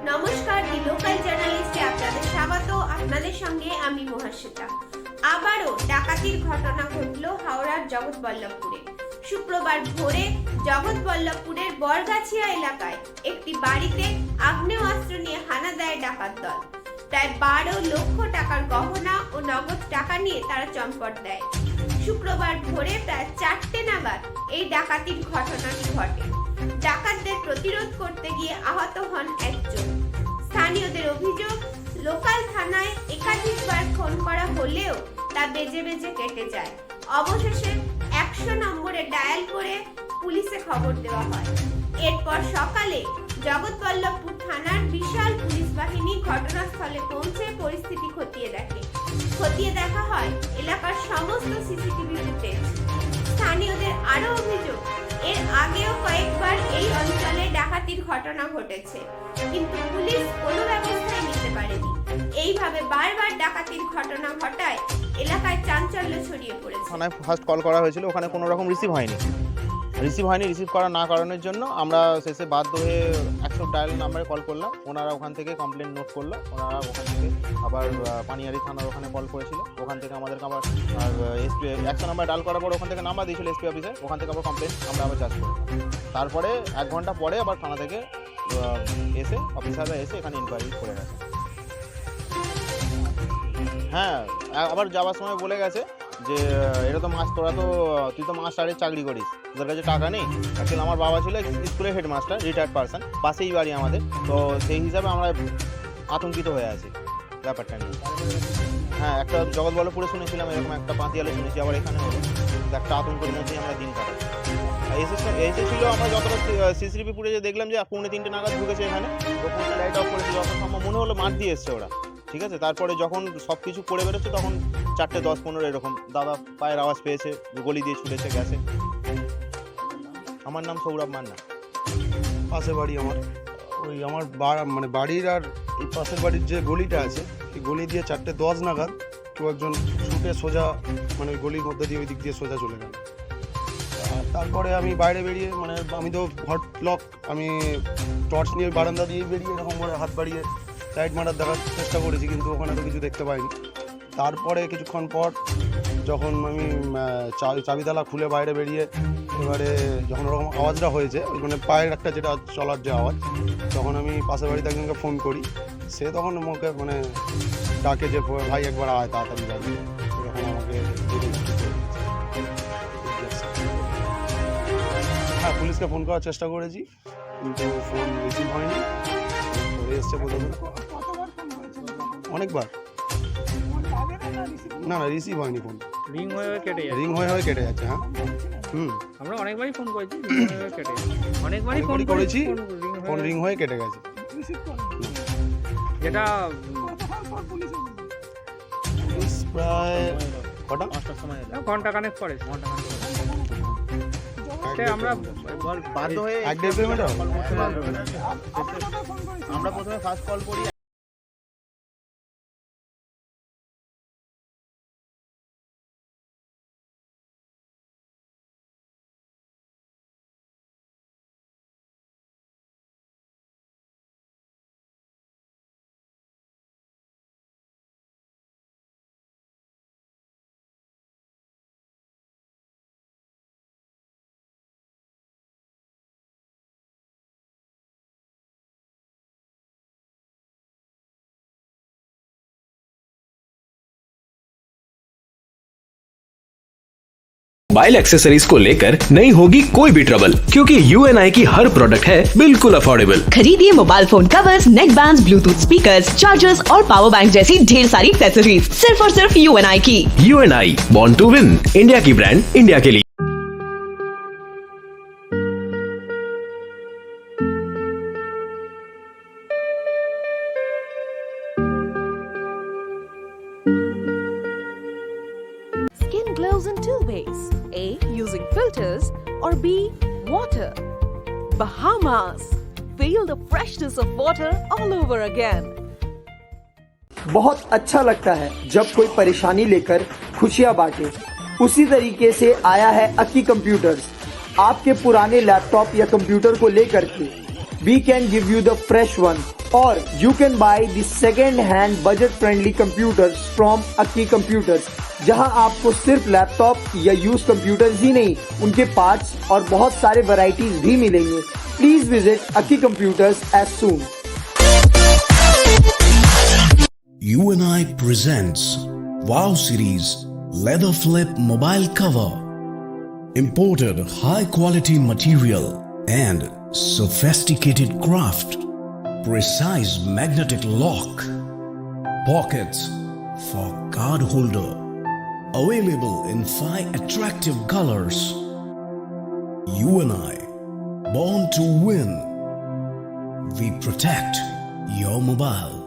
নমস্কার, দি লোকাল জার্নালিস্টে আপনাদের স্বাগত। আপনাদের সঙ্গে আমি মহাশ্বেতা। আবারও ডাকাতির ঘটনা ঘটল হাওড়ার জগৎবল্লভপুরে। শুক্রবার ভোরে জগৎবল্লভপুরের বরগাছিয়া এলাকায় একটি বাড়িতে আগ্নেয়াস্ত্র নিয়ে হানা দেয় ডাকাত দল। প্রায় 12 লক্ষ টাকার গহনা ও নগদ টাকা নিয়ে তারা চম্পট দেয়। শুক্রবার ভোরে প্রায় 4টে নাগাদ এই ডাকাতির ঘটনাটি ঘটে। ডাকাতদের প্রতিরোধ করতে গিয়ে আহত হন একজন। স্থানীয়দের অভিযোগ, লোকাল থানায় একাধিকবার ফোন করা হলেও তা বেজে বেজে কেটে যায়। অবশেষে 100 নম্বরে ডায়াল করে পুলিশে খবর দেওয়া হয়। এরপর সকালে জগৎবল্লভপুর থানার বিশাল পুলিশ বাহিনী ঘটনাস্থলে পৌঁছে পরিস্থিতি খতিয়ে দেখা হয় এলাকার সমস্ত সিসিটিভি ফুটেজ। স্থানীয়দের আরো অভিযোগ, এর আগেও কয়েকবার এই অঞ্চলে ডাকাতির ঘটনা ঘটেছে, কিন্তু পুলিশ কোনো ব্যবস্থাই নিতে পারেনি। এইভাবে বারবার ডাকাতির ঘটনা ঘটায় এলাকায় চাঞ্চল্য ছড়িয়ে পড়েছে। থানায় ফার্স্ট কল করা হয়েছিল, ওখানে কোনো রকম রিসিভ হয়নি। রিসিভ করা না কারণের জন্য আমরা শেষে বাধ্য হয়ে 100 ডায়াল নাম্বারে কল করলাম। ওনারা ওখান থেকে কমপ্লেন নোট করলো। ওনারা ওখান থেকে আবার পানিয়ারি থানার ওখানে কল করেছিল। ওখান থেকে আমাদেরকে আবার এসপি 100 নাম্বার ডায়াল করার পর ওখান থেকে নাম্বার দিয়েছিল এসপি অফিসে। ওখান থেকে আবার কমপ্লেন আমরা আবার চার্জ করলাম। তারপরে 1 ঘন্টা পরে আবার থানা থেকে এসে অফিসাররা এসে এখানে ইনকোয়ারি করে গেছে। হ্যাঁ, আবার যাওয়ার সময় বলে গেছে যে এটা তো তুই তো মাস্টারের চাকরি করিস, তোদের কাছে টাকা নেই। অ্যাকচুয়ালি আমার বাবা ছিল স্কুলের হেডমাস্টার, রিটায়ার্ড পারসন, পাশেই বাড়ি আমাদের। তো সেই হিসাবে আমরা আতঙ্কিত হয়ে আছি ব্যাপারটা নিয়ে। হ্যাঁ, একটা জগৎবল্লভপুরে শুনেছিলাম এরকম, একটা পাতিয়ালে শুনেছি, আবার এখানে হলো। একটা আতঙ্কের মধ্যেই আমরা দিন কাটাচ্ছি। এসেছিল আমরা যতটা সিসিটিভি ফুটেজে দেখলাম যে 2:45 নাগাদ ঢুকেছে এখানে। ওপরে লাইট অফ করেছে, যত সম্ভব মনে হলো মাঠ দিয়ে এসছে ওরা। ঠিক আছে, তারপরে যখন সব কিছু করে বেরোচ্ছে তখন 4:10-15 এরকম দাদা পায়ের আওয়াজ পেয়েছে, গলি দিয়ে ছুটেছে গেছে। আমার নাম সৌরভ মান্না। পাশে বাড়ি আমার, ওই আমার মানে বাড়ির আর এই পাশের বাড়ির যে গলিটা আছে, এই গলি দিয়ে 4:10 নাগাদ কেউ একজন ছুটে সোজা মানে ওই গলির মধ্যে দিয়ে ওই দিক দিয়ে সোজা চলে গেল। তারপরে আমি বাইরে বেরিয়ে, মানে আমি তো হট লক, আমি টর্চ নিয়ে বারান্দা দিয়ে বেরিয়ে এরকম করে হাত বাড়িয়ে লাইট মারার দেখার চেষ্টা করেছি, কিন্তু ওখানে তো কিছু দেখতে পাইনি। তারপরে কিছুক্ষণ পর যখন আমি চাবি তালা খুলে বাইরে বেরিয়ে, এবারে যখন ওরকম আওয়াজটা হয়েছে, ওই মানে পায়ের একটা যেটা চলার যে আওয়াজ, তখন আমি পাশের বাড়িতে একজনকে ফোন করি। সে তখন আমাকে মানে ডাকে যে ভাই একবার আয় তাড়াতাড়ি বাড়ি, এরকম আমাকে। হ্যাঁ, পুলিশকে ফোন করার চেষ্টা করেছি, কিন্তু ফোন রিসিভ হয়নি। এসছে অনেকবার, না রিসিভ হয়নি, ফোন রিং হয়ে কেটে যাচ্ছে। হ্যাঁ, আমরা অনেকবারই ফোন করেছি, অনেকবারই ফোন করেছি, ফোন রিং হয়ে কেটে গেছে। যেটা প্রায় কটা ঘন্টা কানেক্ট পরে, আমরা বাধ্য হয়ে আমরা প্রথমে ফার্স্ট কল করি। मोबाइल एक्सेसरीज को लेकर नहीं होगी कोई भी ट्रबल, क्योंकि UNI की हर प्रोडक्ट है बिल्कुल अफोर्डेबल। खरीदिए मोबाइल फोन कवर्स, नेक बैंड्स, ब्लूटूथ स्पीकर्स, चार्जर्स और पावर बैंक जैसी ढेर सारी एक्सेसरीज सिर्फ और सिर्फ UNI की। UNI, born to win, India की ब्रांड इंडिया के लिए। Skin glows in 2 ways: A, using filters, or B, water. Bahamas. Feel the freshness of water all over again. बहुत अच्छा लगता है जब कोई परेशानी लेकर खुशियां बांटे। उसी तरीके से आया है अकी कंप्यूटर्स। आपके पुराने लैपटॉप या कंप्यूटर को लेकर के we can give you the fresh one, or you can buy the second hand budget friendly computers from Akki Computers, जहां आपको सिर्फ लैपटॉप या यूज कंप्यूटर्स ही नहीं, उनके पार्ट्स और बहुत सारे वैरायटीज भी मिलेंगे. Please visit Akki Computers as soon. UNI presents Wow Series Leather Flip Mobile Cover. Imported high quality material and sophisticated craft. Precise magnetic lock. Pockets for card holder. Available in 5 attractive colors. UNI, born to win. We protect your mobile.